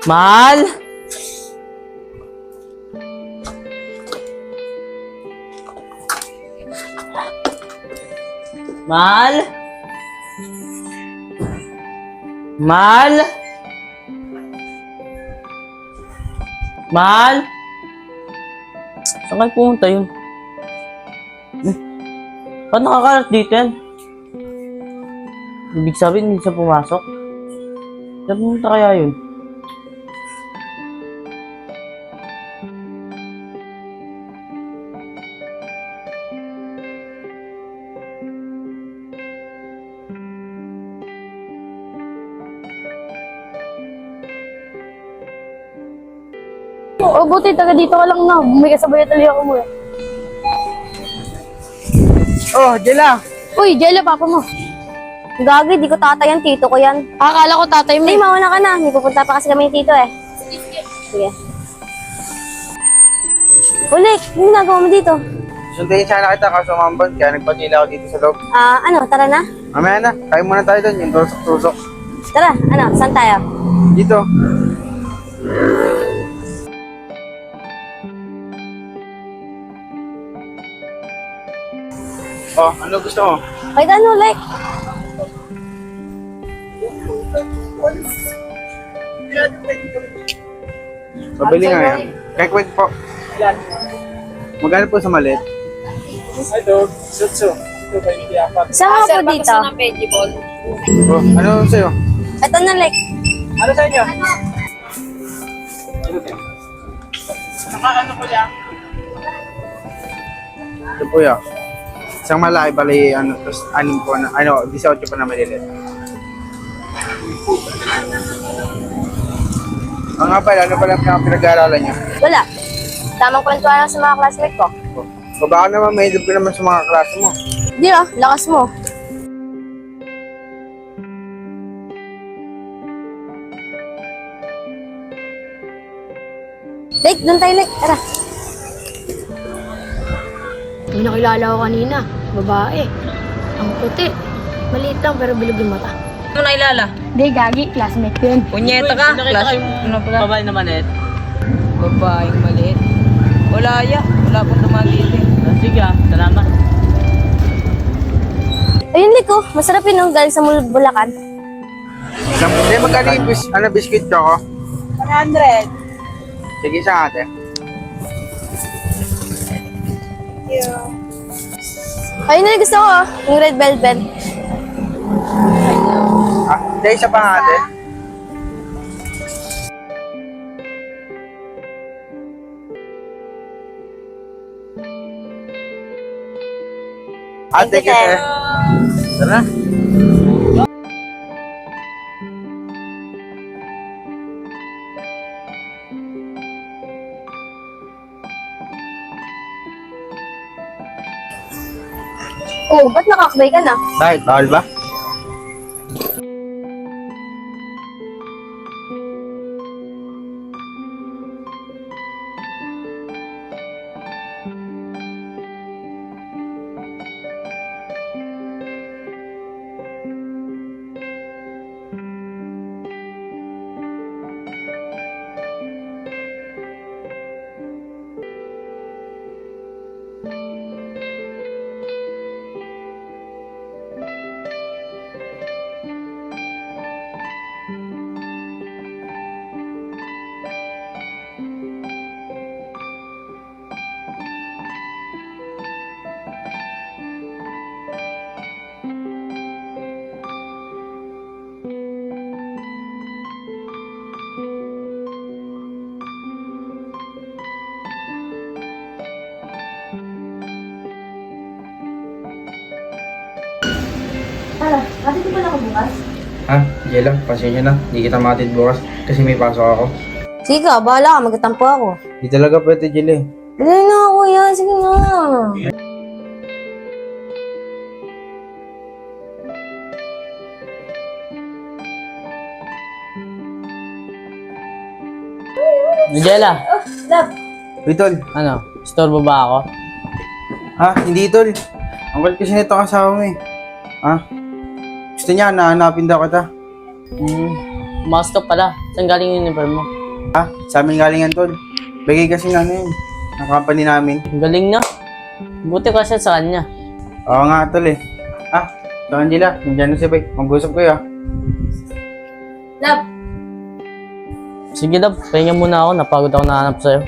Mahal? Mahal? Mahal? Mahal? Saan kayo pumunta yun? Ba't nakakalat dito yan? Ibig sabihin, hindi siya pumasok? Saan pumunta kaya yun? Oh, buti, taga dito ka lang na. May kasabay tuloy ako mo eh. Oh, Jela. Uy, Jello, papa mo. Gagi, di ko tatay yan, tito ko yan. Akala ko tatay mo. Ay, mauna ka na. May pupunta pa kasi kami ni tito eh. Sige. Ulik, ano ginagawa mo dito? Sundayin sana kita kaso mambag, kaya nagpatila ako dito sa loob. Ano, tara na? Mamaya na, kain muna tayo doon, yung tusok-tusok. Tara, ano, saan tayo? Dito. Oh, ano gusto mo? Kahit ano, like. Pabili nga yan. Kaya kwent po. Magkano po sa maliit? Saan ka po dito? Oh, ano sa'yo? Ito na, like. Ano sa inyo? Ito po yan. Isang malaki bali, ano, tapos anim po na, 18 po na maliliit. Ang nga pala, ano pala ang pinag-aaralan niyo? Wala. Tamang kwentuhan lang sa mga classmate ko. O baka naman may ka naman sa mga klase mo. Di ah, lakas mo. Like, doon tayo, like. Tara. May nakilala ko kanina, babae. Ang puti. Maliit lang pero bilog yung mata. Ano mo nakilala? Hindi, gagi. Classmate ko yun. Punyeta ka? Nakita kayong babae na maliit? Babaeng maliit? Wala ya. Wala pong dumagiti. Sige salamat. Ayun, like, oh. Masarap yun, galing sa Bulacan. Hindi, magkano yung biscuit choco? 100. Sige sa ate. Ayun na gusto ko, oh. Yung red velvet. Ah, hindi, isa pa nga ate. Ate Thank you, kasi. Tara. Oh, ba't nakakabay ka na? Bakit? Bawal ba? Tara, ate di ba na ako bukas? Ha? Jela, pasensya na. Hindi kita matid bukas kasi may pasok ako. Sige ka, bahala ka, magtatampo ako. Hindi talaga pwede, Jela eh. Dali na ako yan, sige nga. Nigella, Love. Tol. ano? Istorbo ba ako? Ha? Hindi, Tol. Ang kulit kasi nito kasama mo eh. Ha? Gusto niya, nahanapin daw kita. Pumasok ka pala. Saan galing yung uniform mo? Ha? Sa amin galing yan, tol. Bagay kasi ng ano yun. Ng company namin. Ang galing na. Buti ka siya sa kanya. Oo nga, tol eh. Ah, so Angela, nandiyan na si Bay. Mag-usap kayo ah. Love, Sige, Dab. Pahinga muna ako. Napagod ako nahanap sa'yo.